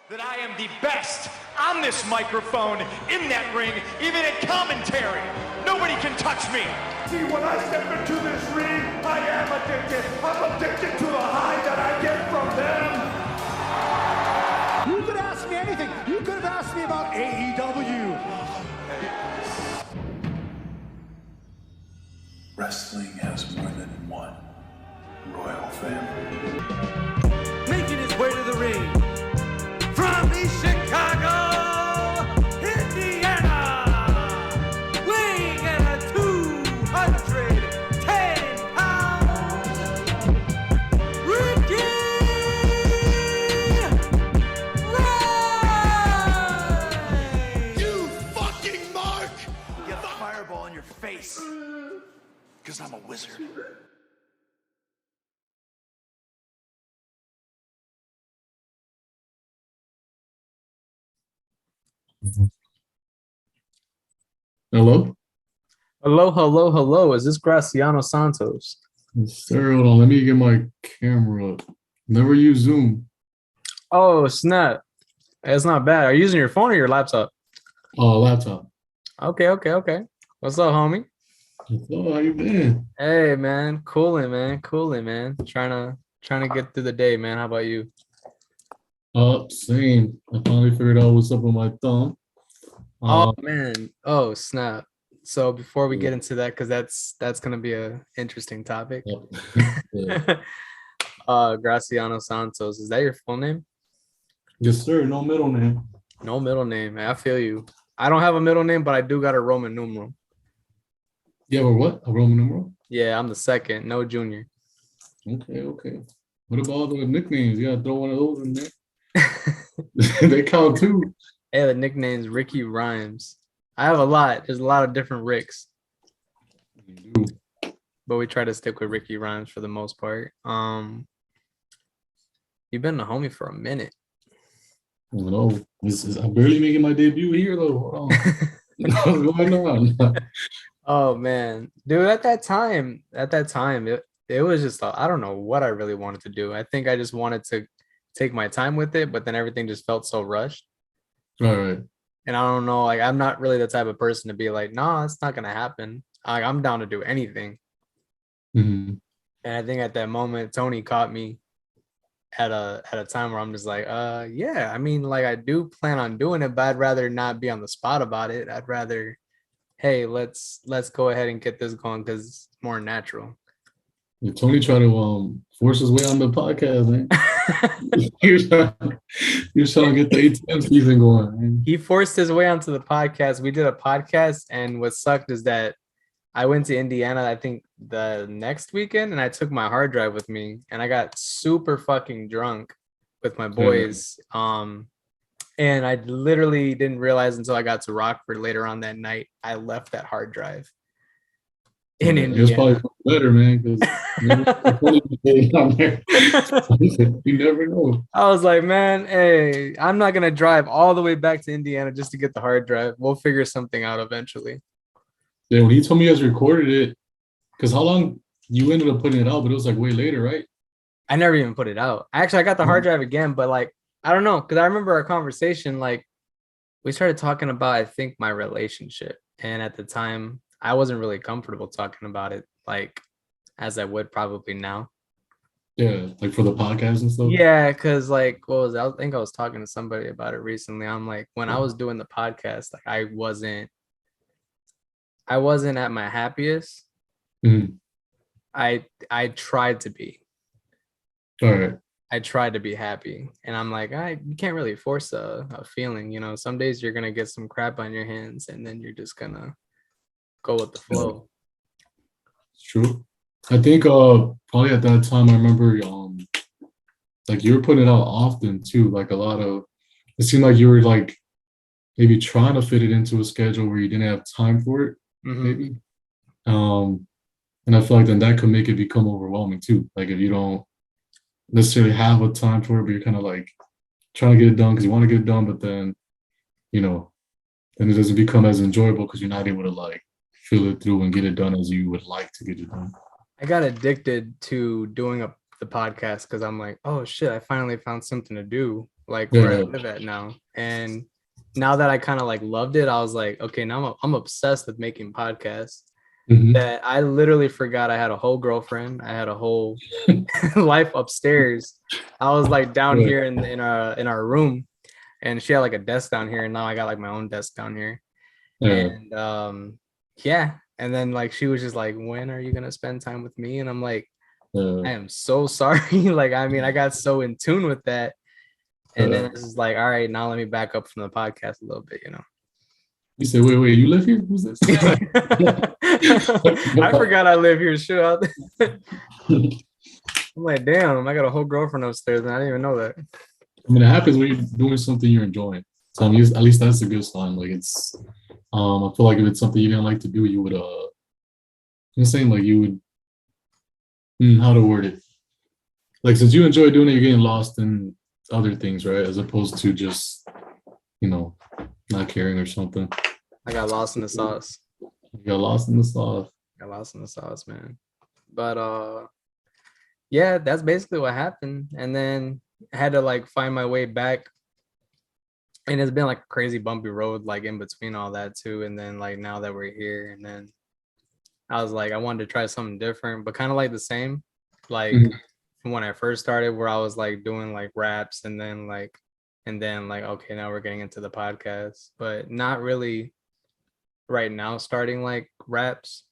that I am the best on this microphone, in that ring, even in commentary. Nobody can touch me. See, when I step into this ring, I am addicted. I'm addicted to the high that I get from them. You could ask me anything. You could have asked me about AEW. Wrestling has more than one royal family. Making his way to the ring from East Chicago, Indiana, weighing in at 210 pounds, Ricky Ryan! You fucking mark! You have a fireball in your face, because I'm a wizard. Hello? Hello. Is this Graciano Santos? Yes, sir. Hold on. Let me get my camera up. Never use Zoom. Oh, snap. It's not bad. Are you using your phone or your laptop? Oh, laptop. Okay. What's up, homie? Oh, how you been? Hey, man. Cooling, man. Trying to get through the day, man. How about you? Same. I finally figured out what's up with my thumb. Oh, man. Oh, snap. So before we get into that, because that's gonna be a interesting topic. Yeah. Graciano Santos. Is that your full name? Yes, sir. No middle name. No middle name. I feel you. I don't have a middle name, but I do got a Roman numeral. Yeah, but what? A Roman numeral? Yeah, I'm the second, no junior. Okay. What about all the nicknames? You gotta throw one of those in there. They count too. Hey, the nickname's Ricky Rhymes. I have a lot. There's a lot of different Ricks, but we try to stick with Ricky Rhymes for the most part. You've been a homie for a minute. I don't know. I'm barely making my debut here though. Hold on. What's going on? Oh man, dude, at that time, it was just I don't know what I really wanted to do. I think I just wanted to take my time with it, but then everything just felt so rushed. All right. And I don't know, like I'm not really the type of person to be like, nah, it's not gonna happen. I'm down to do anything. Mm-hmm. And I think at that moment, Tony caught me at a time where I'm just like, yeah, I mean, like I do plan on doing it, but I'd rather not be on the spot about it. I'd rather, hey, let's go ahead and get this going because it's more natural. Tony tried to force his way on the podcast, man. he was trying to get the ATM season going, man. He forced his way onto the podcast. We did a podcast, and what sucked is that I went to Indiana, I think the next weekend, and I took my hard drive with me, and I got super fucking drunk with my boys. And I literally didn't realize until I got to Rockford later on that night, I left that hard drive in Indiana. It's probably better, man, because you never know. I was like, man, hey, I'm not gonna drive all the way back to Indiana just to get the hard drive. We'll figure something out eventually. Yeah, when he told me you guys recorded it, because how long you ended up putting it out, but it was like way later, right? I never even put it out. Actually, I got the hard drive again, but like, I don't know, because I remember our conversation, like we started talking about, I think, my relationship. And at the time, I wasn't really comfortable talking about it, like as I would probably now. Yeah, like for the podcast and stuff. Yeah, because like, what was it? I think I was talking to somebody about it recently. I'm like, when I was doing the podcast, like I wasn't at my happiest. Mm-hmm. I tried to be. All right. I tried to be happy, and I'm like, you can't really force a feeling. You know, some days you're gonna get some crap on your hands, and then you're just gonna go with the flow. It's true. I think probably at that time I remember like you were putting it out often too. Like a lot of, it seemed like you were like maybe trying to fit it into a schedule where you didn't have time for it, maybe. And I feel like then that could make it become overwhelming too. Like if you don't necessarily have a time for it, but you're kind of like trying to get it done because you want to get it done, but then, you know, then it doesn't become as enjoyable because you're not able to like feel it through and get it done as you would like to get it done. I got addicted to doing the podcast because I'm like, oh shit, I finally found something to do. like where I Yeah. live at now. And now that I kind of like loved it, I was like, okay, now I'm obsessed with making podcasts. Mhm. That I literally forgot I had a whole girlfriend. I had a whole life upstairs. I was like down Yeah. here in our room, and she had like a desk down here, and now I got like my own desk down here. Yeah. And yeah, and then like she was just like, when are you gonna spend time with me? And I'm like, I Yeah. am so sorry. Like, I mean, I got so in tune with that. And then it's just like, all right, now let me back up from the podcast a little bit, you know. You said, wait, you live here? Who's this? I forgot I live here. Shit out. I'm like, damn, I got a whole girlfriend upstairs, and I didn't even know that. I mean, it happens when you're doing something you're enjoying. So I mean, at least that's a good sign. Like it's, I feel like if it's something you didn't like to do, you would, I'm saying like you would, how to word it. Like since you enjoy doing it, you're getting lost in other things, right? As opposed to just, you know, not caring or something. I got lost in the sauce. You got lost in the sauce. Got lost in the sauce, man. But yeah, that's basically what happened. And then I had to like find my way back. And it's been like a crazy bumpy road, like in between all that too. And then like now that we're here, and then I was like, I wanted to try something different, but kind of like the same, like from when I first started, where I was like doing like raps, and then like, okay, now we're getting into the podcast, but not really right now starting like raps.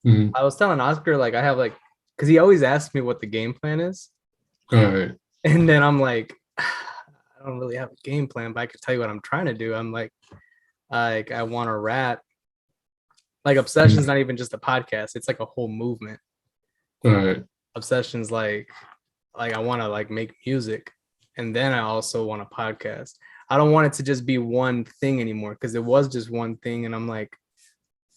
Mhm. I was telling Oscar, like, I have like, because he always asks me what the game plan is. All right. And then I'm like, I don't really have a game plan, but I could tell you what I'm trying to do. I'm like I want to rap. Like Obsession's not even just a podcast. It's like a whole movement. All right. Obsession's like I want to like make music. And then I also want a podcast. I don't want it to just be one thing anymore, because it was just one thing. And I'm like,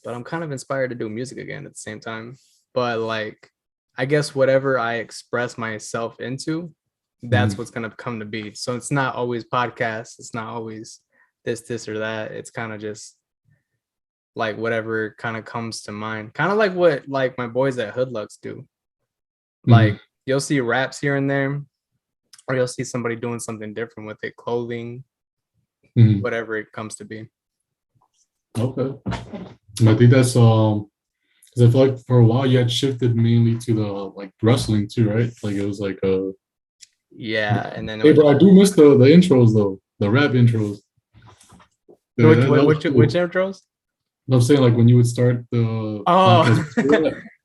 but I'm kind of inspired to do music again at the same time. But like, I guess whatever I express myself into, that's what's going to come to be. So it's not always podcasts. It's not always this or that. It's kind of just like whatever kind of comes to mind. Kind of like what like my boys at Hoodlux do. Like you'll see raps here and there, or you'll see somebody doing something different with it, clothing, whatever it comes to be. Okay. And I think that's because I feel like for a while you had shifted mainly to the like wrestling too, right? Like it was like yeah, and then hey bro, I do miss the intros though, the rap intros. Yeah, which cool. intros? I'm saying like when you would start the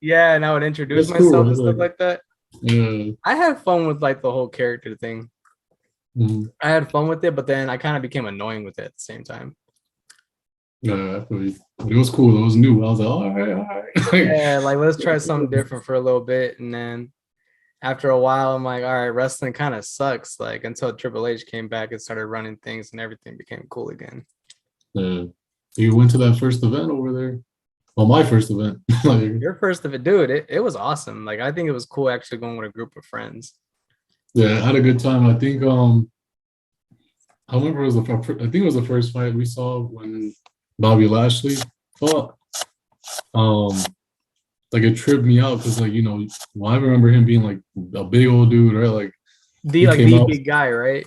yeah, and I would introduce that's myself cool. and stuff like that. Yeah. I had fun with like the whole character thing. I had fun with it, but then I kind of became annoying with it at the same time. Yeah, but it was cool. It was new. I was like, all right. Yeah, like let's try something different for a little bit, and then after a while, I'm like, all right, wrestling kind of sucks. Like until Triple H came back and started running things, and everything became cool again. Yeah. You went to that first event over there. Well, my first event. Your first of it, dude. It was awesome. Like I think it was cool actually going with a group of friends. Yeah, I had a good time. I think I remember I think it was the first fight we saw when Bobby Lashley fought. Like it tripped me out because like, you know, well, I remember him being like a big old dude, right? Like the big guy, right?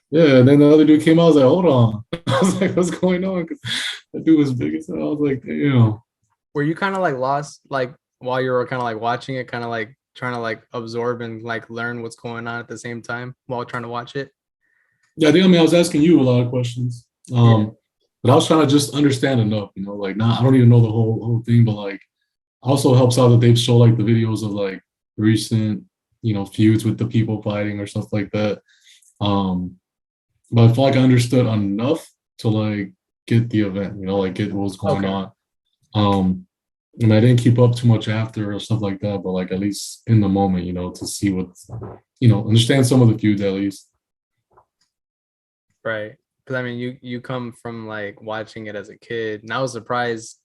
Yeah, and then the other dude came out. I was like, hold on. I was like, what's going on? Because that dude was big as hell. I was like, damn. Were you kind of like lost, like while you were kind of like watching it, kind of like trying to like absorb and like learn what's going on at the same time while trying to watch it? Yeah, I mean, I was asking you a lot of questions. But I was trying to just understand enough, you know, like I don't even know the whole thing, but like also helps out that they've shown like the videos of like recent, you know, feuds with the people fighting or stuff like that. But I feel like I understood enough to like get the event, you know, like get what was going on. And I didn't keep up too much after or stuff like that, but like at least in the moment, you know, to see what's, you know, understand some of the feuds at least. Right. Because I mean, you come from like watching it as a kid, and I was surprised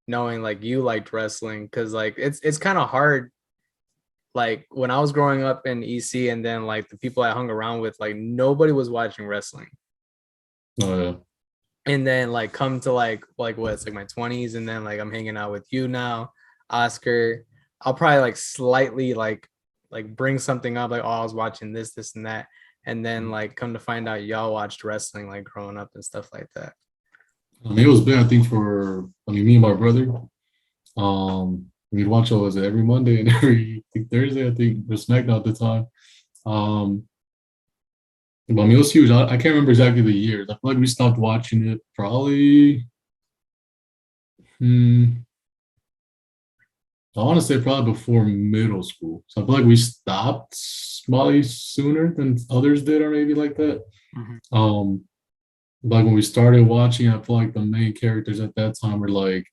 knowing like you liked wrestling, because like it's kind of hard. Like when I was growing up in EC, and then like the people I hung around with, like nobody was watching wrestling. Oh yeah. And then like come to like what, it's like my 20s, and then like I'm hanging out with you now, Oscar. I'll probably like slightly like bring something up, like, oh, I was watching this and that. And then like come to find out y'all watched wrestling like growing up and stuff like that. I mean, it was big, I think, me and my brother. We'd watch it was every Monday and every Thursday, I think, the SmackDown at the time. But I mean, it was huge. I can't remember exactly the years. I feel like we stopped watching it probably. I want to say probably before middle school. So I feel like we stopped probably sooner than others did, or maybe like that. Like when we started watching, I feel like the main characters at that time were like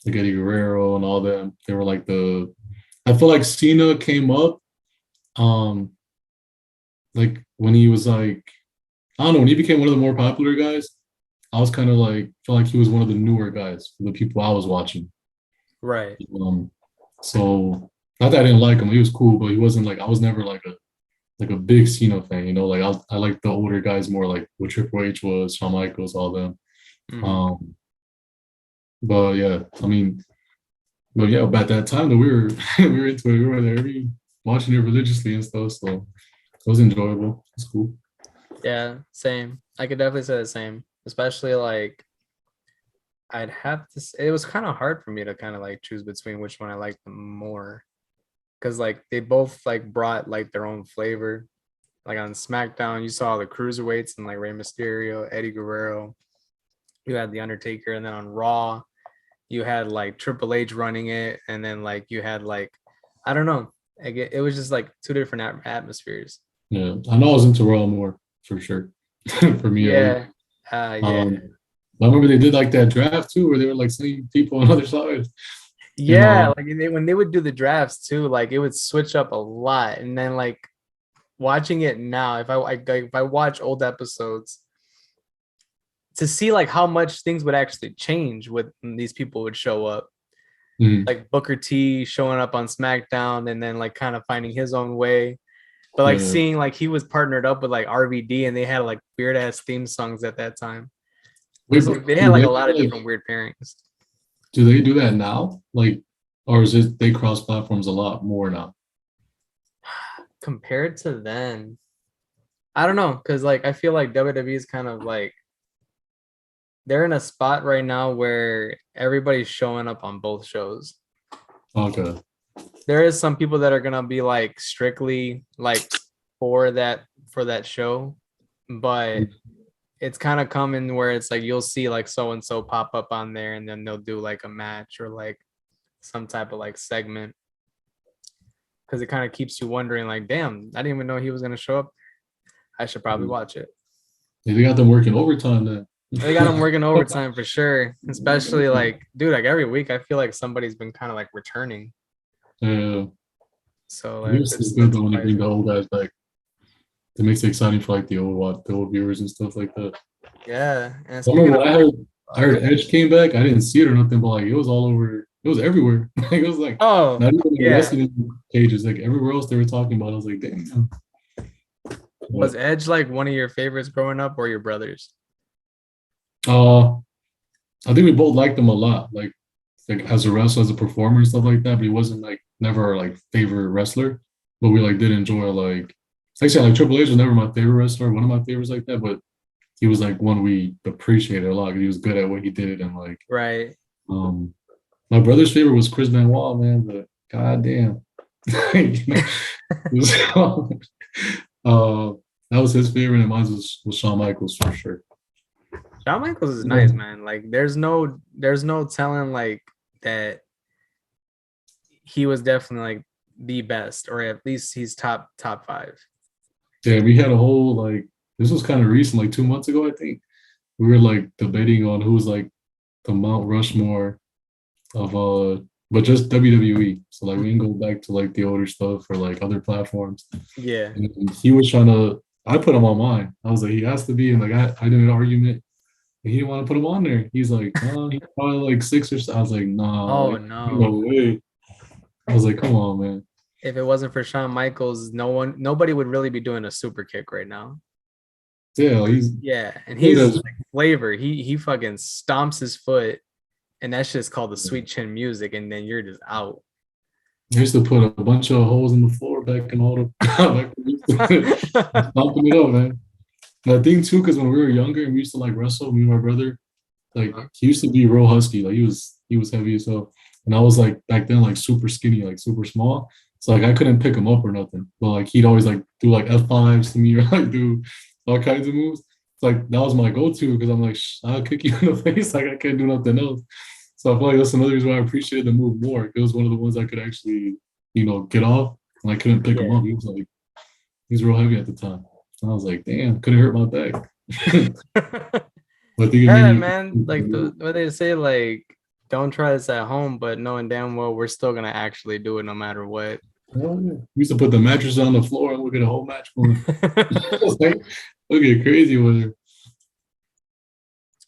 Eddie Guerrero and all them. They were like I feel like Cena came up, like when he was like, I don't know, when he became one of the more popular guys. I was kind of like, felt like he was one of the newer guys for the people I was watching. Right. So not that I didn't like him, he was cool, but he wasn't like, I was never like a big Cena fan, you know, like I like the older guys more, like what Triple H was, Shawn Michaels, all them. But yeah, I mean, but yeah, at that time that we were we were into it, we were there watching it religiously and stuff, so it was enjoyable. It's cool. Yeah, same. I could definitely say the same, especially like I'd have to it was kind of hard for me to kind of like choose between which one I liked the more, because like they both like brought like their own flavor. Like on SmackDown, you saw the cruiserweights and like Rey Mysterio, Eddie Guerrero. You had the Undertaker, and then on Raw, you had like Triple H running it, and then like you had like, I don't know, it was just like two different atmospheres. Yeah, I know I was into Raw more for sure. For me, yeah. I remember they did like that draft too, where they were like sending people on other sides. Yeah, like when they would do the drafts too, like it would switch up a lot. And then like watching it now, if I watch old episodes, to see like how much things would actually change when these people would show up. Like Booker T showing up on SmackDown and then like kind of finding his own way. But like seeing like he was partnered up with like RVD and they had like weird ass theme songs at that time. Like, they had like a lot of different weird pairings. Do they do that now? Like, or is it they cross platforms a lot more now? Compared to then, I don't know, because like I feel like WWE is kind of like they're in a spot right now where everybody's showing up on both shows. Okay. There is some people that are gonna be like strictly like for that show, but it's kind of coming where it's like you'll see like so and so pop up on there, and then they'll do like a match or like some type of like segment, because it kind of keeps you wondering like, damn, I didn't even know he was gonna show up. I should probably watch it. Yeah, they got them working overtime then. They got them working overtime for sure, especially like, dude, like every week I feel like somebody's been kind of like returning. Yeah. So like, it's good though when they bring the old guys back. It makes it exciting for like the old viewers and stuff like that. Yeah. And I remember I heard Edge came back. I didn't see it or nothing, but like it was all over. It was everywhere. Like it was like not even the wrestling pages. Like everywhere else they were talking about. I was like, damn. Was Edge like one of your favorites growing up, or your brothers? I think we both liked him a lot. Like as a wrestler, as a performer and stuff like that. But he wasn't like never like favorite wrestler. But we like did enjoy like I said, like Triple H was never my favorite wrestler, one of my favorites like that, but he was like one we appreciated a lot. He was good at what he did, and like right. My brother's favorite was Chris Benoit, man, but goddamn, that was his favorite, and mine was Shawn Michaels for sure. Shawn Michaels is nice, man. Like there's no telling like that he was definitely like the best, or at least he's top 5. Yeah, we had a whole like this was kind of recent, like 2 months ago, I think. We were like debating on who was like the Mount Rushmore of but just WWE. So like we can go back to like the older stuff or like other platforms. Yeah. And he was trying to I put him on mine. I was like, he has to be, and like I did an argument. And he didn't want to put him on there. He's like, oh, he's probably like 6 or so. I was like, nah. Oh like, no way. I was like, come on, man. If it wasn't for Shawn Michaels, nobody would really be doing a super kick right now. Yeah, and he's like flavor. He fucking stomps his foot, and that's just called the sweet chin music, and then you're just out. I used to put a bunch of holes in the floor back in all the stomping it up, man. And I think too, because when we were younger and we used to like wrestle, me and my brother, like he used to be real husky, like he was heavy, so and I was like back then like super skinny, like super small. So like I couldn't pick him up or nothing. But like he'd always like do like F5s to me or like do all kinds of moves. It's like that was my go-to because I'm like, I'll kick you in the face, like I can't do nothing else. So I feel like that's another reason why I appreciated the move more. It was one of the ones I could actually, get off and I couldn't pick him Yeah. up. He was real heavy at the time. And I was like, damn, couldn't hurt my back. But I think it Yeah, made man. Like me what they say, like don't try this at home, but knowing damn well we're still gonna actually do it no matter what. oh, yeah. We used to put the mattress on the floor and look at a whole match going. It's like, look at crazy with her.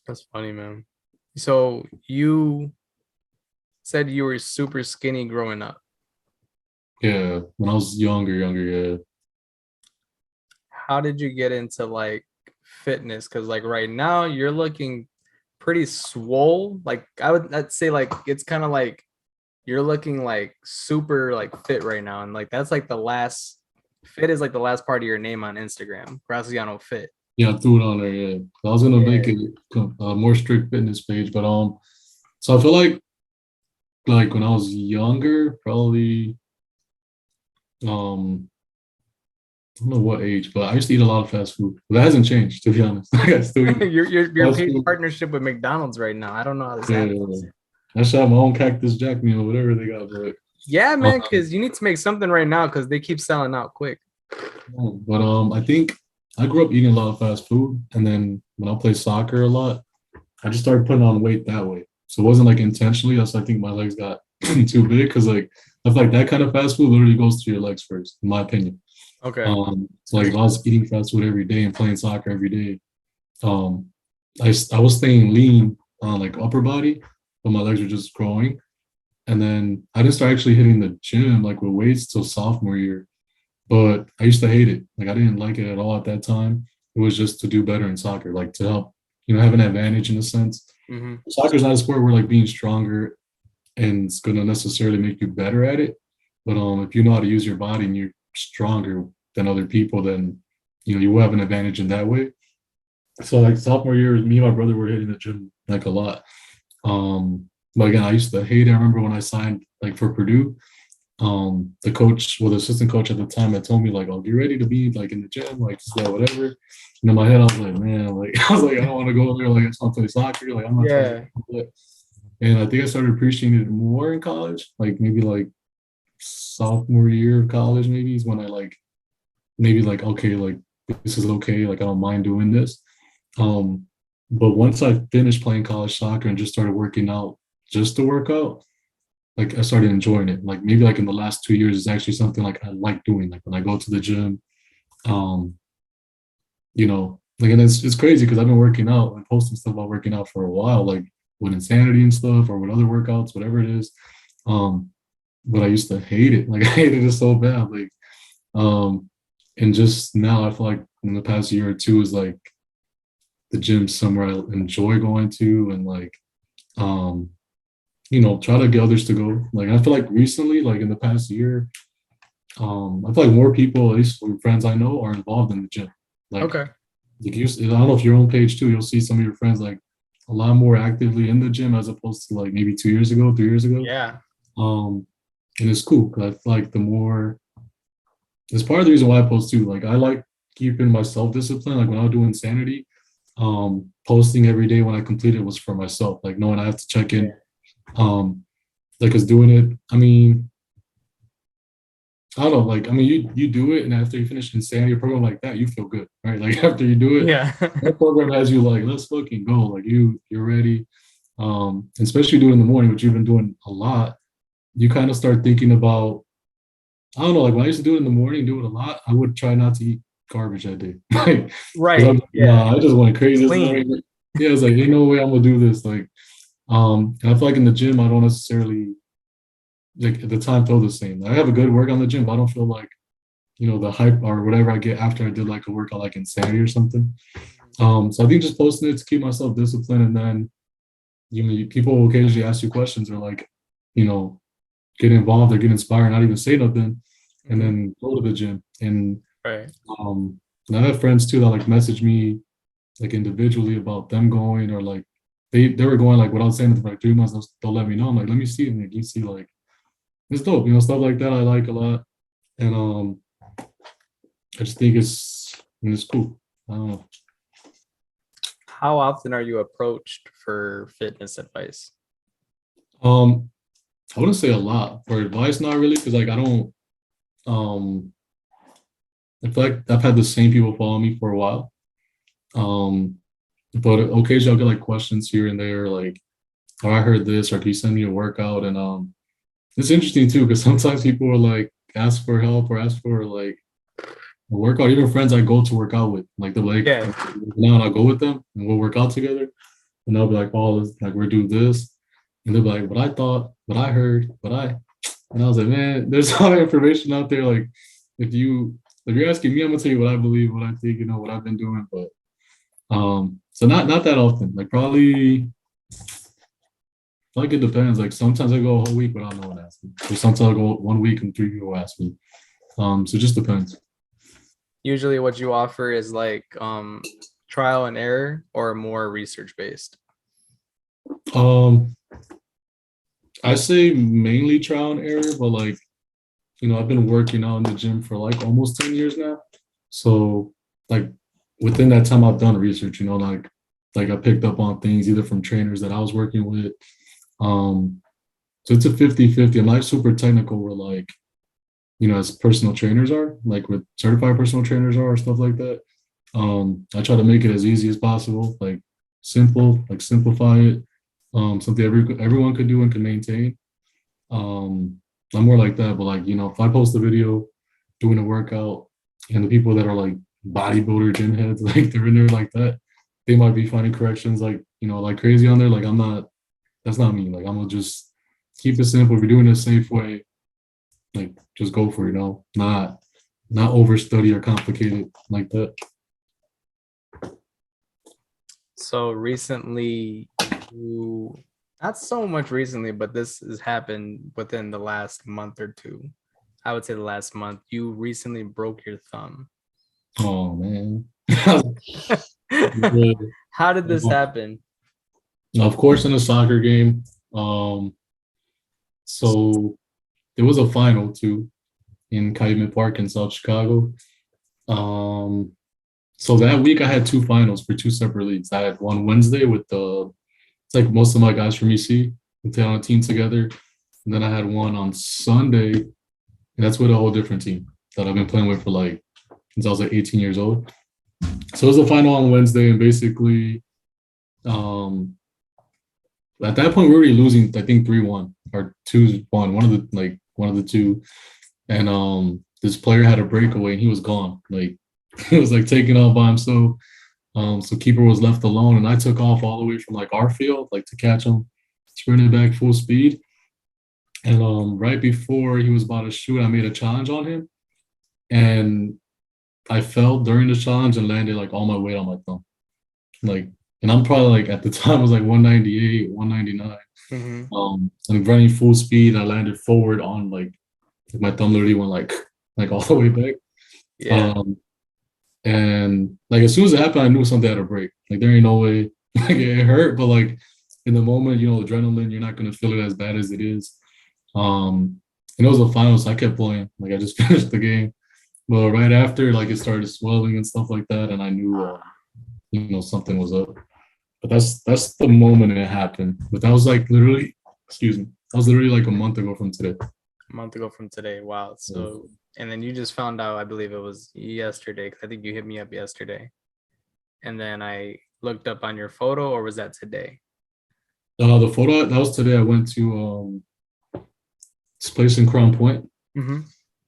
That's funny, man. So you said you were super skinny growing up. Yeah, when I was younger, yeah. How did you get into like fitness? Because like right now you're looking pretty swole. Like I'd say like it's kind of like you're looking like super like fit right now, and like that's like the last fit is like the last part of your name on Instagram, Graciano Fit. Yeah, I threw it on there, yeah. I was gonna make Yeah. it a more strict fitness page, but so I feel like when I was younger, probably um I don't know what age, but I used to eat a lot of fast food. But that hasn't changed, to be honest. Like I still eat You're fast paid food. partnership with McDonald's right now. I don't know how this Yeah, happens. I should have my own Cactus Jack meal, whatever they got, but Yeah, um, man, because you need to make something right now because they keep selling out quick. I think I grew up eating a lot of fast food, and then when I played soccer a lot, I just started putting on weight that way. So it wasn't like intentionally. That's why I think my legs got too big because like I feel like that kind of fast food literally goes to your legs first, in my opinion. Okay. So like if I was eating fast food every day and playing soccer every day, um, I was staying lean on like upper body, but my legs were just growing. And then I didn't start actually hitting the gym like with weights till sophomore year. But I used to hate it. Like I didn't like it at all at that time. It was just to do better in soccer, like to help, have an advantage in a sense. Hmm. Soccer's not a sport where like being stronger and it's gonna necessarily make you better at it. But if you know how to use your body and you're stronger than other people, then you will have an advantage in that way. So like sophomore year, me and my brother were hitting the gym like a lot. But again, I used to hate it. I remember when I signed like for Purdue, the coach, well, the assistant coach at the time had told me like, "Oh, get ready to be like in the gym, like just that whatever." And in my head, I was like, "Man, like I was like, I don't want to go there. Like I just want to play soccer. Like I'm not trying to Yeah. do that." And I think I started appreciating it more in college, like maybe like sophomore year of college, maybe is when I like maybe like okay, like this is okay, like I don't mind doing this. Um, but once I finished playing college soccer and just started working out just to work out, like I started enjoying it. Like maybe like in the last 2 years, it's actually something like I like doing. Like when I go to the gym, um, like and it's crazy because I've been working out and posting stuff about working out for a while, like with insanity and stuff or with other workouts, whatever it is. Um, but I used to hate it. Like I hated it so bad. Like and just now I feel like in the past year or two is like the gym's somewhere I enjoy going to and like um try to get others to go. Like I feel like recently, like in the past year, I feel like more people, at least from friends I know, are involved in the gym. Like, Okay. I don't know if your own page too, you'll see some of your friends like a lot more actively in the gym as opposed to like maybe 2 years ago, 3 years ago. Yeah. And it's cool because I feel like it's part of the reason why I post too. Like I like keeping my self-discipline. Like when I was doing Insanity, posting every day when I completed was for myself. Like knowing I have to check in. Like us doing it. I mean, I don't know. Like I mean, you do it, and after you finish Insanity, a program like that, you feel good, right? Like after you do it, Yeah. that program has you like, let's fucking go. Like you're ready. Especially doing in the morning, which you've been doing a lot. You kind of start thinking about I don't know, like when I used to do it in the morning, do it a lot, I would try not to eat garbage that day. Like, 'cause Right. Yeah. I just went crazy this Clean. morning. Yeah, it's like, ain't no way I'm gonna do this. Like, and I feel like in the gym, I don't necessarily like at the time feel the same. I have a good work on the gym, but I don't feel like, the hype or whatever I get after I did like a workout like Insanity or something. So I think just posting it to keep myself disciplined and then people will occasionally ask you questions or like, you know, get involved or get inspired, not even say nothing, and then go to the gym. And Right. and I have friends too that like message me like individually about them going, or like they were going like without saying it for like 3 months. They'll let me know. I'm like, let me see it. And like, you see, like it's dope, stuff like that I like a lot. And I just think it's cool. I don't know. How often are you approached for fitness advice? I wouldn't say a lot for advice, not really, because like I don't I feel like I've had the same people follow me for a while. But occasionally I'll get like questions here and there, like, oh, I heard this, or can you send me a workout? And it's interesting too, because sometimes people will like ask for help or ask for like a workout. Even friends I go to work out with, like they're like, Yeah. now and I'll go with them and we'll work out together. And they'll be like, oh, like we're doing this. And they'll be like, what I thought, what I heard, and I was like, man, there's a lot of information out there. Like if you're asking me, I'm gonna tell you what I believe, what I think, what I've been doing. But so not that often. Like probably like it depends. Like sometimes I go a whole week without no one asking. Or sometimes I'll go 1 week and 3 people ask me. So it just depends. Usually what you offer is like trial and error or more research based. I say mainly trial and error, but like, I've been working out in the gym for like almost 10 years now. So like within that time I've done research, like I picked up on things either from trainers that I was working with. So it's a 50-50. I'm not super technical where like, as personal trainers are, like with certified personal trainers are, stuff like that. I try to make it as easy as possible, like simple, like simplify it. Something everyone could do and can maintain. I'm more like that, but like, if I post a video doing a workout and the people that are like bodybuilder gym heads, like they're in there like that, they might be finding corrections like, like crazy on there. Like that's not me. Like I'm gonna just keep it simple. If you're doing it a safe way, like just go for it, not overstudy or complicate it like that. So recently, not so much recently, but this has happened within the last month or two. I would say the last month. You recently broke your thumb. Oh man. How did this happen? Of course, in a soccer game. So there was a final too in Calumet Park in South Chicago. So that week I had two finals for two separate leagues. I had one Wednesday with it's like most of my guys from EC. We played on a team together. And then I had one on Sunday, and that's with a whole different team that I've been playing with for like since I was like 18 years old. So it was a final on Wednesday, and basically, at that point we were already losing, I think 3-1 or 2-1, one of the two. And this player had a breakaway and he was gone. Like he was like taken off by himself. So keeper was left alone, and I took off all the way from like our field, like to catch him, sprinted back full speed. And right before he was about to shoot, I made a challenge on him, and I fell during the challenge and landed like all my weight on my thumb. Like, and I'm probably like at the time I was like 198, 199. And I'm running full speed. I landed forward on like my thumb literally went like all the way back. Yeah. And like as soon as it happened, I knew something had to break. Like there ain't no way. Like it hurt, but like in the moment, adrenaline, you're not gonna feel it as bad as it is. And it was a final, so I kept playing. Like I just finished the game. But right after, like it started swelling and stuff like that, and I knew, something was up. But that's the moment it happened. But that was like literally, excuse me, that was literally like a month ago from today. A month ago from today. Wow. So, and then you just found out, I believe it was yesterday, because I think you hit me up yesterday. And then I looked up on your photo, or was that today? The photo, that was today. I went to this place in Crown Point.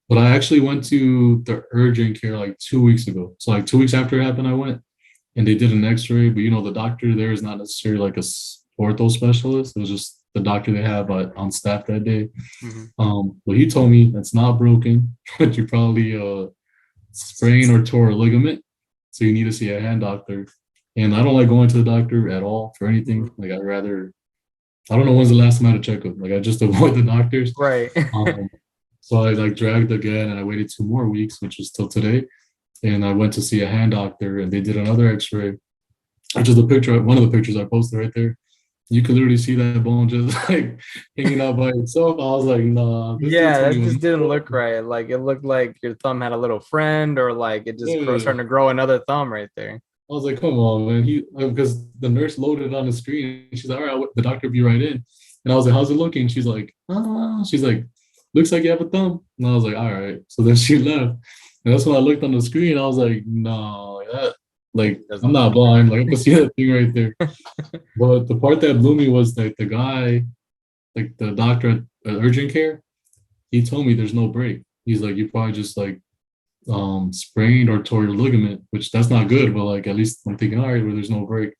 But I actually went to the urgent care like 2 weeks ago. So like 2 weeks after it happened, I went and they did an x-ray. But the doctor there is not necessarily like a ortho specialist. It was just the doctor they have on staff that day. But he told me it's not broken, but you probably sprained or tore a ligament. So you need to see a hand doctor. And I don't like going to the doctor at all for anything. Like I'd rather I don't know when's the last time I had a checkup. Like I just avoid the doctors. Right. Um, so I like dragged again, and I waited 2 more weeks, which is till today. And I went to see a hand doctor, and they did another X-ray, which is the picture, one of the pictures I posted right there. You could literally see that bone just like hanging out by itself. I was like, nah, this dude Yeah, told that me it was just didn't look normal. right. Like it looked like your thumb had a little friend, or like it just Yeah. starting to grow another thumb right there. I was like, come on, man. He because the nurse loaded it on the screen. She's like, all right, the doctor will be right in. And I was like, how's it looking? She's like, she's like, looks like you have a thumb. And I was like, all right. So then she left. And that's when I looked on the screen. I was like, no, like It doesn't I'm not look blind. Like I can see that thing right there. But the part that blew me was that the guy, like the doctor at urgent care, he told me there's no break. He's like, you probably just like sprained or tore your ligament, which that's not good, but like at least I'm thinking, all right, well, there's no break.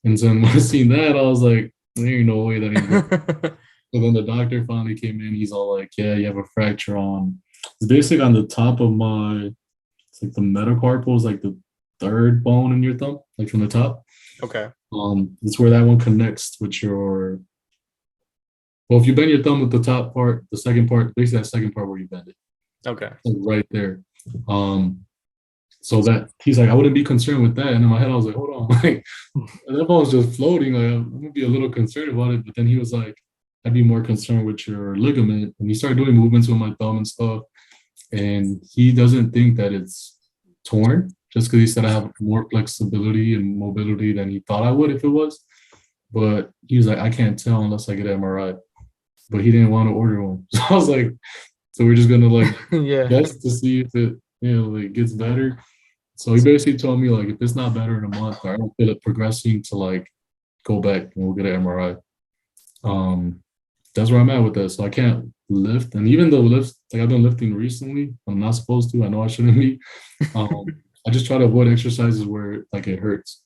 And then when I seen that, I was like, there ain't no way that ain't good. So then the doctor finally came in. He's all like, yeah, you have a fracture on. It's basically on the top of my. It's like the metacarpal is like the third bone in your thumb, like from the top. Okay. It's where that one connects with your. Well, if you bend your thumb with the top part, the second part, basically that second part where you bend it, Okay. like right there. Um, so that he's like, I wouldn't be concerned with that. And in my head, I was like, hold on, like that ball's just floating. Like I'm gonna be a little concerned about it. But then he was like, I'd be more concerned with your ligament. And he started doing movements with my thumb and stuff. And he doesn't think that it's torn, just because he said I have more flexibility and mobility than he thought I would if it was. But he was like, I can't tell unless I get an MRI. But he didn't want to order one. So I was like, so we're just gonna like Yeah. guess to see if it like gets better. So he basically told me like if it's not better in a month or I don't feel it progressing to like go back and we'll get an MRI. That's where I'm at with that. So I can't lift, and even though lifts like I've been lifting recently, I'm not supposed to. I know I shouldn't be. I just try to avoid exercises where like it hurts.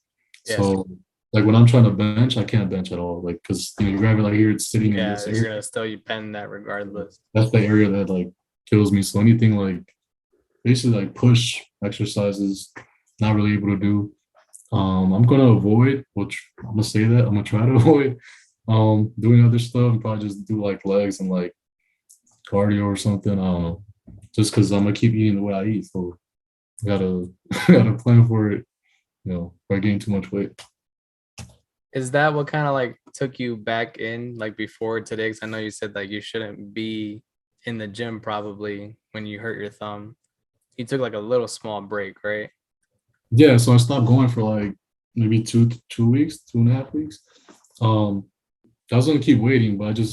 Yes. So like when I'm trying to bench, I can't bench at all. Like because you grab it like here, it's sitting in Yeah, this you're area. gonna still you bend that regardless. That's the area that like kills me. So anything like basically like push exercises, not really able to do. I'm gonna avoid, which I'm gonna say that I'm gonna try to avoid doing other stuff and probably just do like legs and like cardio or something. I don't know. Just because I'm gonna keep eating the way I eat. So I gotta gotta plan for it, if I gain too much weight. Is that what kind of like took you back in like before today? Because I know you said like you shouldn't be in the gym probably when you hurt your thumb. You took like a little small break, right? Yeah, so I stopped going for like maybe 2 weeks, 2.5 weeks. I was gonna keep waiting, but I don't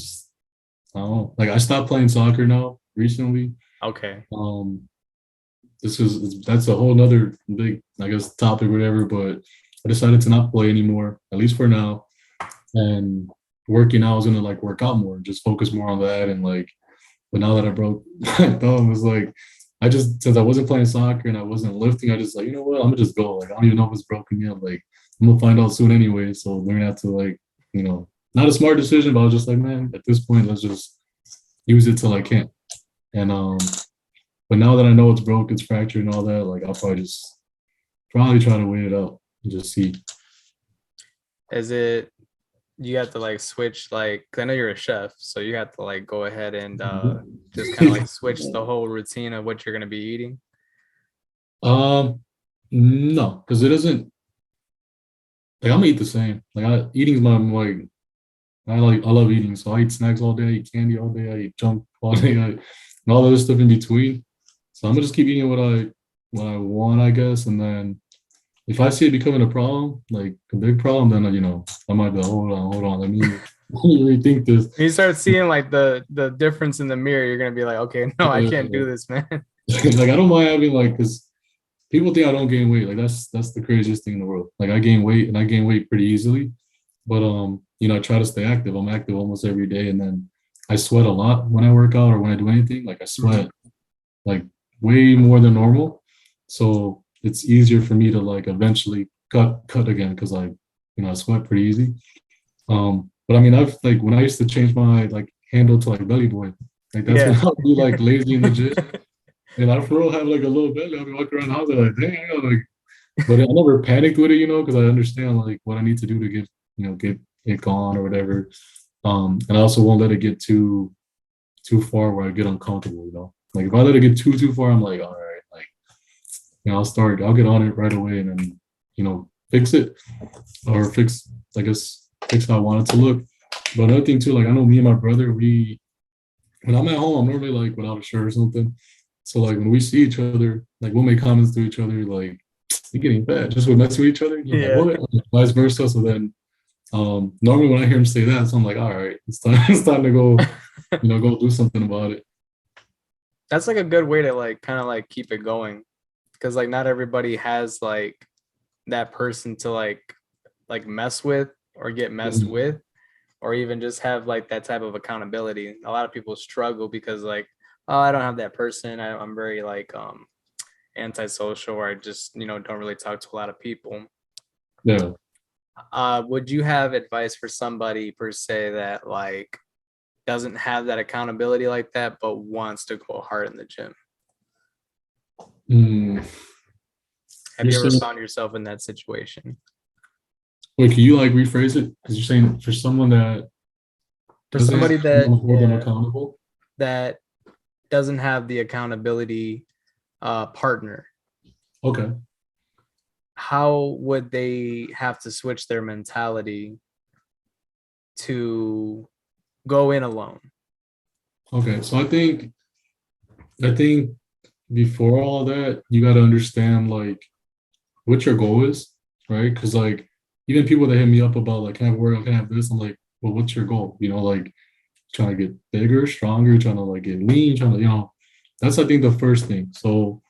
know. Like I stopped playing soccer now recently. Okay. That's a whole nother big, I guess, topic, whatever. But I decided to not play anymore, at least for now. And working out, I was gonna like work out more, just focus more on that. And like, but now that I broke my thumb, it's like since I wasn't playing soccer and I wasn't lifting, I just like, you know what, I'm gonna just go. Like I don't even know if it's broken yet. Like I'm gonna find out soon anyway. So we're gonna have to like, not a smart decision, but I was just like, man, at this point, let's just use it till I can. And but now that I know it's broke, it's fractured and all that, like I'll probably try to wait it out and just see. Is it you have to like switch like 'cause I know you're a chef, so you have to like go ahead and just kind of like switch the whole routine of what you're gonna be eating? No, because it isn't like I'm gonna eat the same. Like eating's my like I love eating, so I eat snacks all day, I eat candy all day, I eat junk all day, and all the other stuff in between. So I'm gonna just keep eating what I want, I guess, and then if I see it becoming a problem, like a big problem, then I might be like, hold on, let me rethink this. When you start seeing like the difference in the mirror, you're gonna be like, okay, no, I can't do this, man. Like I don't mind having like, because people think I don't gain weight. Like that's the craziest thing in the world. Like I gain weight and I gain weight pretty easily, but I try to stay active. I'm active almost every day, and then I sweat a lot when I work out or when I do anything. Like I sweat like way more than normal, so it's easier for me to like eventually cut again because I sweat pretty easy. But I mean, I've like when I used to change my like handle to like belly boy, like that's when I'll be like lazy in the gym, and I for real have like a little belly. I'll be walking around the house like, dang, like, but I never panicked with it, because I understand like what I need to do to get it gone or whatever. And I also won't let it get too far where I get uncomfortable, you know. Like if I let it get too far, I'm like, all right, like, you know, I'll get on it right away and then, you know, fix it or fix how I want it to look. But another thing too, like I know me and my brother, when I'm at home, I'm normally like without a shirt or something. So like when we see each other, like we'll make comments to each other, like you're getting fat, just with messing with each other. You're like, what? Vice versa. So then normally when I hear him say that, so I'm like, all right, it's time to go, you know, go do something about it. That's like a good way to like kind of like keep it going, because like not everybody has like that person to like mess with or get messed with, or even just have like that type of accountability. A lot of people struggle because like, oh, I don't have that person. I'm very like antisocial, or I just, you know, don't really talk to a lot of people. Yeah. Would you have advice for somebody per se that like doesn't have that accountability like that, but wants to go hard in the gym? Have you ever found yourself in that situation? Wait, can you like rephrase it? Because you're saying for someone that For somebody that hold them accountable, that doesn't have the accountability partner. Okay. How would they have to switch their mentality to go in alone? Okay, so I think before all that, you got to understand like what your goal is, right? Because like even people that hit me up about like, can I have work, can I have this? I'm like, well, what's your goal? You know, like trying to get bigger, stronger, trying to like get lean, trying to, you know, that's I think the first thing. So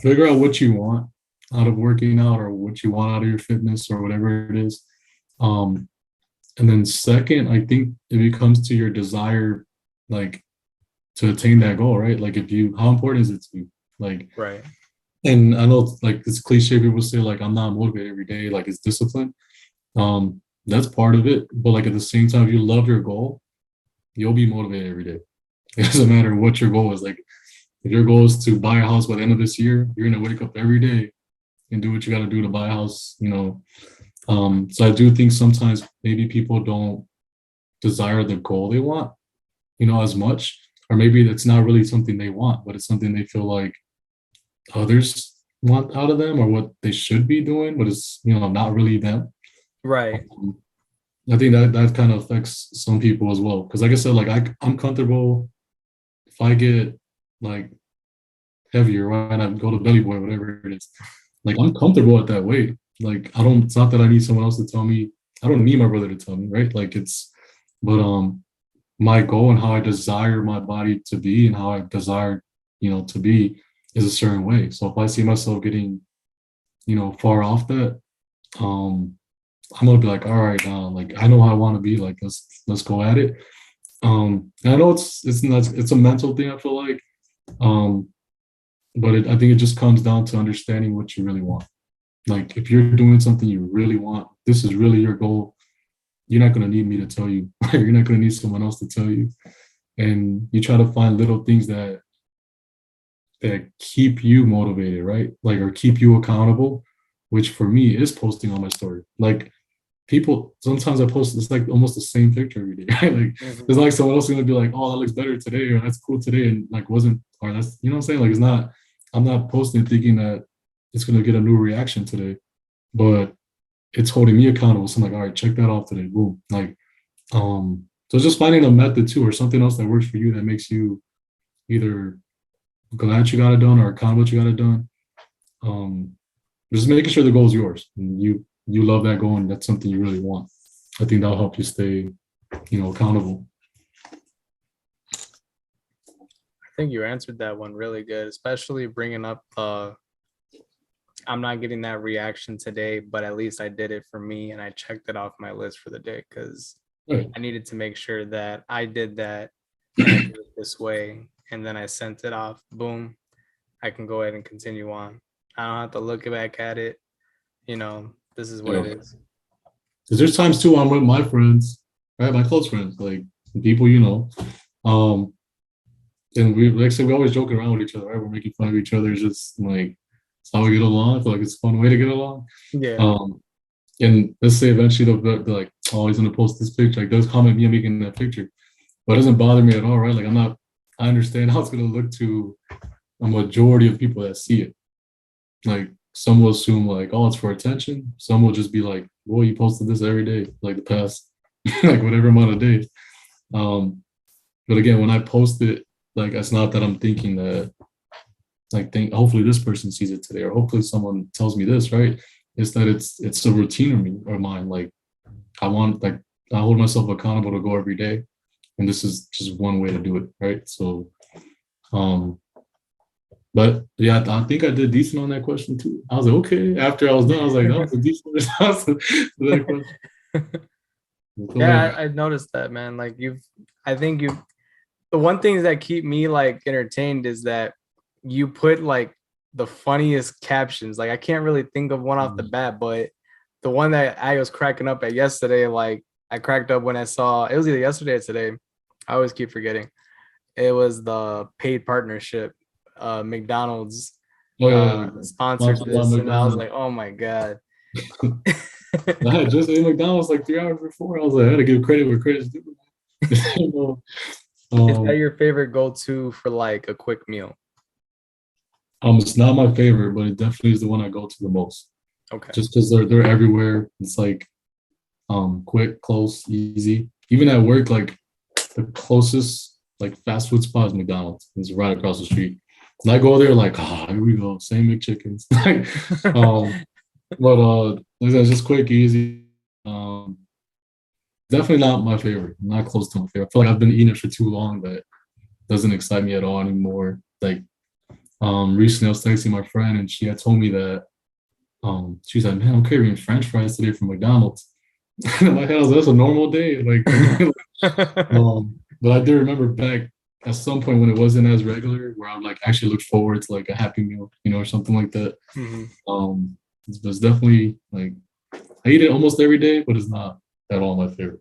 figure out what you want out of working out or what you want out of your fitness or whatever it is. And then second, I think it comes to your desire, like to attain that goal, right? Like how important is it to you? Like, right. And I know like it's cliche, people say like, I'm not motivated every day, like it's discipline. That's part of it. But like at the same time, if you love your goal, you'll be motivated every day. It doesn't matter what your goal is. Like if your goal is to buy a house by the end of this year, you're gonna wake up every day and do what you gotta do to buy a house, you know. So I do think sometimes maybe people don't desire the goal they want, you know, as much, or maybe it's not really something they want, but it's something they feel like others want out of them or what they should be doing, but it's, you know, not really them. Right. I think that kind of affects some people as well. Because like I said, like I'm comfortable if I get like heavier, right? I go to belly boy, whatever it is. Like I'm comfortable at that weight. Like it's not that I need someone else to tell me. I don't need my brother to tell me, right? Like but my goal and how I desire my body to be and how I desire, you know, to be is a certain way. So if I see myself getting, you know, far off that, I'm gonna be like, all right, like I know how I want to be. Like let's go at it. And I know it's a mental thing. I feel like, but I think it just comes down to understanding what you really want. Like if you're doing something you really want, this is really your goal. You're not gonna need me to tell you. You're not gonna need someone else to tell you. And you try to find little things that keep you motivated, right? Like or keep you accountable, which for me is posting on my story. Like people sometimes I post it's like almost the same picture every day, right? Like it's like someone else is gonna be like, oh, that looks better today, or that's cool today, and like wasn't, or that's, you know what I'm saying? Like it's not, I'm not posting thinking that it's gonna get a new reaction today, but it's holding me accountable. So I'm like, all right, check that off today. Boom. Like, so just finding a method too, or something else that works for you that makes you either glad you got it done or accountable you got it done. Just making sure the goal is yours and you love that goal and that's something you really want. I think that'll help you stay, you know, accountable. I think you answered that one really good, especially bringing up I'm not getting that reaction today, but at least I did it for me and I checked it off my list for the day because Right. I needed to make sure that I did that and I did it this way. And then I sent it off. Boom. I can go ahead and continue on. I don't have to look back at it. You know, this is what it is. Because there's times too I'm with my friends, right? My close friends, like people, you know. And we, like I said, we always joke around with each other, right? We're making fun of each other. It's just like, it's how we get along. I feel like it's a fun way to get along. Yeah. And let's say eventually they're like, oh, he's gonna post this picture. Like, does comment me making that picture, but it doesn't bother me at all, right? Like, I'm not. I understand how it's gonna look to a majority of people that see it. Like, some will assume like, oh, it's for attention. Some will just be like, boy, you posted this every day, like the past, like whatever amount of days. But again, when I post it, like, it's not that I'm thinking that, like, hopefully this person sees it today, or hopefully someone tells me this, right? It's that it's a routine of mine. Like, I hold myself accountable to go every day, and this is just one way to do it, right? So, but yeah, I think I did decent on that question too. I was like, okay. After I was done, I was like, that was a decent response to that question. Yeah, I noticed that, man. Like the one thing that keep me like entertained is that you put like the funniest captions. Like I can't really think of one off the bat, but the one that I was cracking up at yesterday, like I cracked up when I saw it was either yesterday or today. I always keep forgetting. It was the paid partnership. McDonald's sponsored this, and I was like, oh my god. I had just ate McDonald's like 3 hours before. I was like, I had to give credit where credit's due. Is that your favorite go-to for like a quick meal? It's not my favorite, but it definitely is the one I go to the most. Okay. Just because they're everywhere. It's like quick, close, easy. Even at work, like the closest like fast food spot is McDonald's. It's right across the street. And I go there like, here we go, same McChickens. But it's just quick, easy. Definitely not my favorite. Not close to my favorite. I feel like I've been eating it for too long that it doesn't excite me at all anymore. Like recently I was texting my friend and she had told me that she's like, man, I'm craving French fries today from McDonald's. In my head, I was like, that's a normal day. Like but I do remember back at some point when it wasn't as regular, where I would like actually look forward to like a Happy Meal, or something like that. Mm-hmm. It's definitely like I eat it almost every day, but it's not at all my favorite.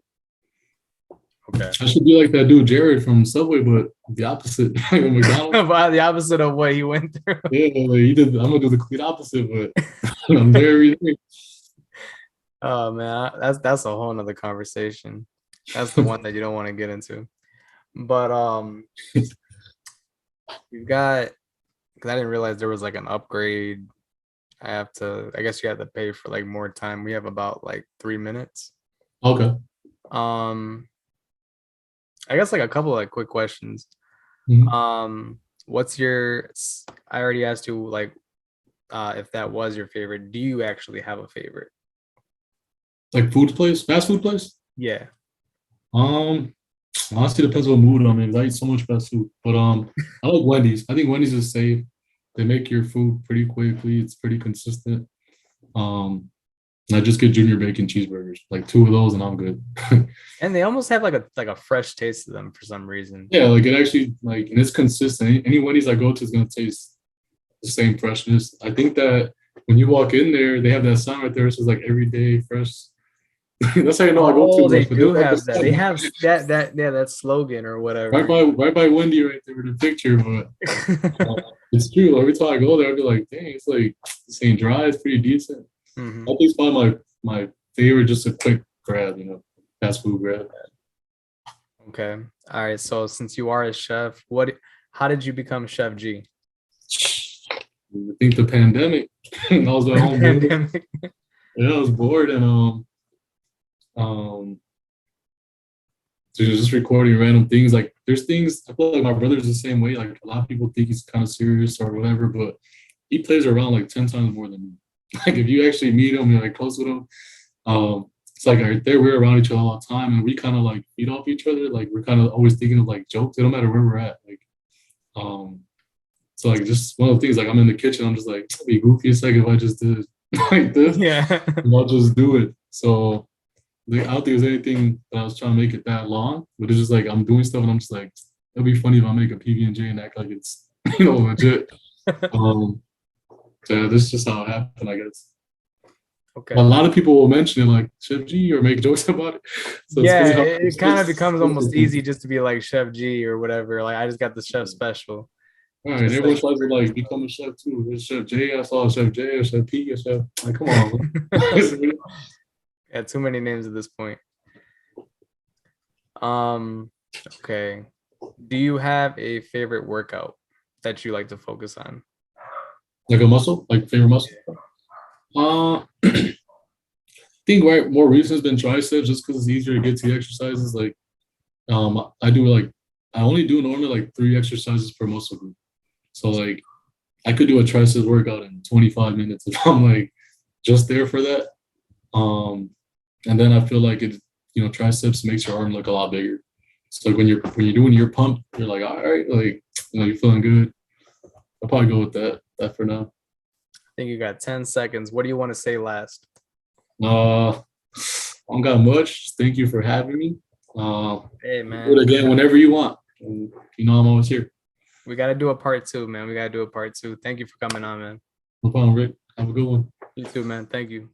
Okay. I should be like that dude Jared from Subway, but the opposite. Like McDonald's. About the opposite of what he went through. Yeah, like he did. I'm gonna do the complete opposite, but I'm there every day. Oh man, that's a whole nother conversation. That's the one that you don't want to get into. But we've got, because I didn't realize there was like an upgrade. I guess you have to pay for like more time. We have about like 3 minutes. Okay. I guess like a couple of like quick questions. Mm-hmm. What's your? I already asked you like, if that was your favorite. Do you actually have a favorite? Like food place, fast food place? Yeah. Honestly, depends what mood I'm in. I eat so much fast food, but I like Wendy's. I think Wendy's is safe. They make your food pretty quickly. It's pretty consistent. I just get junior bacon cheeseburgers, like 2 of those, and I'm good. And they almost have like a fresh taste to them for some reason. Yeah, like it actually like, and it's consistent. Any Wendy's I go to is gonna taste the same freshness. I think that when you walk in there, they have that sign right there. It says like everyday fresh. That's how you know I go to. Oh, they do have that. They have that slogan or whatever. Right by Wendy right there with the picture, but it's true. Every time I go there, I'll be like, dang, it's like this ain't dry. It's pretty decent. Mm-hmm. I think it's probably my favorite, just a quick grab, fast food grab. Okay. All right. So since you are a chef, how did you become Chef G? I think the pandemic. I was at home. Pandemic. Yeah, I was bored and just recording random things. Like there's things I feel like my brother's the same way. Like a lot of people think he's kind of serious or whatever, but he plays around like 10 times more than me. Like if you actually meet him, you're like close with him. It's like right there, we're around each other all the time, and we kind of like feed off each other. Like we're kind of always thinking of like jokes. It don't matter where we're at. Like, so like just one of the things. Like I'm in the kitchen, I'm just like, it'd be goofy a second if I just did like this. Yeah, and I'll just do it. So I don't think there's anything that I was trying to make it that long, but it's just like I'm doing stuff, and I'm just like, it'd be funny if I make a PB&J and act like it's legit. So yeah, this is just how it happened, I guess. Okay. A lot of people will mention it like Chef G or make jokes about it. So yeah, it kind of becomes almost easy just to be like Chef G or whatever. Like I just got the chef special. All right, everyone tries to like become a chef too. There's Chef J. I saw Chef J or Chef P or Chef. Like, come on. Got too many names at this point. Okay. Do you have a favorite workout that you like to focus on? Like a muscle, like favorite muscle. I think right more recent has been triceps just because it's easier to get to the exercises. Like, I only do normally like 3 exercises per muscle group. So like, I could do a triceps workout in 25 minutes if I'm like just there for that. And then I feel like triceps makes your arm look a lot bigger. So like when you're doing your pump, you're like, all right, like you're feeling good. I'll probably go with that for now. I think you got 10 seconds. What do you want to say last? I don't got much. Thank you for having me. Hey, Do man. it again whenever you want. And, I'm always here. We got to do a part 2, man. We got to do a part 2. Thank you for coming on, man. No problem, Rick. Have a good one. You too, man. Thank you.